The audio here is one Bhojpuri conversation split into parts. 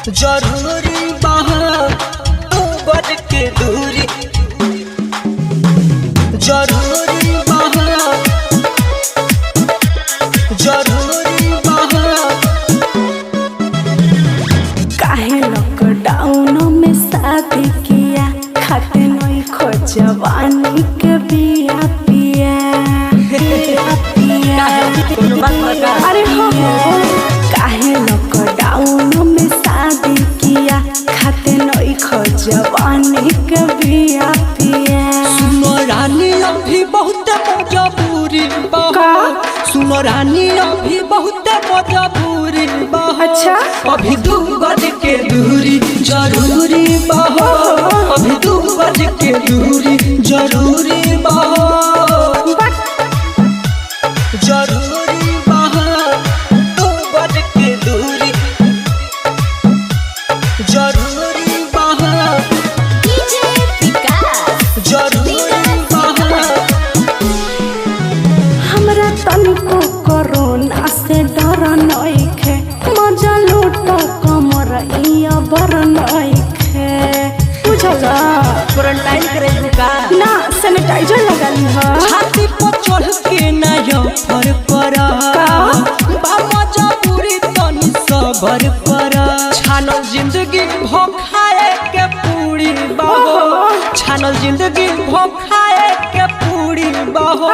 जरूरी बहा तू बज के दूरी, जरूरी बहा, जरूरी बहा। काहे लॉकडाउन में शादी किया, खाते नहीं खो जवानी के बिया पिया पिया। अरे हो काहे लॉकडाउन में शादी किया, खाते नहीं खो जवानी के बिया पिया। सुनो रानी अभी बहुत मजबूरी बहा, सुनो रानी अभी बहुत मजबूरी बहा। अच्छा अभी 2 गज के दूरी जरूरी बहा, अभी 2 गज के दूरी जरूरी बहा, जरूरी बहा 2 गज के दूरी जरूरी बहा, जरूरी बहा। हमरा तनिको कोरोना से डर नइखे, मजा लूट कमर इया बर नइखे। बुझला क्वारंटाइन करे का ना सैनिटाइजर लगल ह। छाती पर चढ़ के नया फर परा बाबा जबूरी तनी सबर परा। छानल जिंदगी भोखाए के पूरी बहो, छानल जिंदगी भोखाए के पूरी बहो।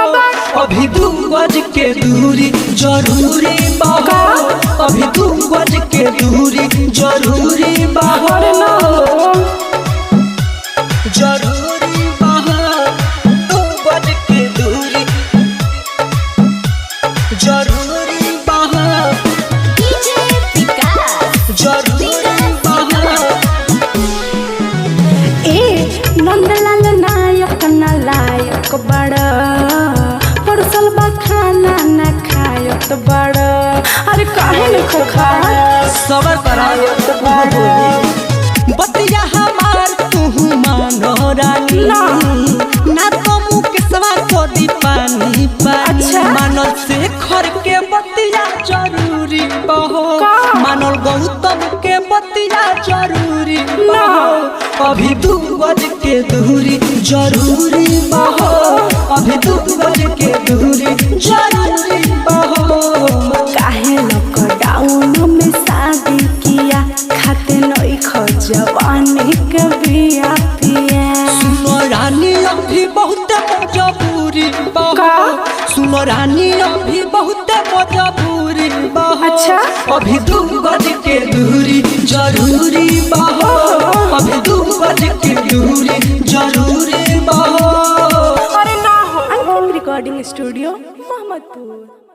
अभी 2 गज के दूरी जरूरी बहो, अभी 2 गज के दूरी जरूरी बहो, जरूरी बहा 2 गज के दूरी जरूरी बहा, जरूरी बहा। ए नंदलाल नायक नालायक बड़, परसल बा खाना न खायत बड़। अरे काहे न खा सबर करा बतिया हमार तू मानो रानी ना तो मुँह के सवा को दी पानी पानी। अच्छा। मानल से खर के बतिया जरूरी बहो, मानल गौतम के बतिया जरूरी बहो। अभी 2 गज के दूरी जरूरी बहो, अभी 2 गज के दूरी जरूरी बहो। काहे लॉकडाउन में शादी किया, खाते नहीं खो जवानी के बिया पिया। सुनो रानी अभी बहुत मजबूरी बहा, सुनो रानी अभी बहुत मजबूरी बहा। अच्छा अभी 2 गज के दूरी जरूरी बहा, अभी 2 गज के दूरी जरूरी बहा। अरे ना हो। Recording studio Mohammadpur.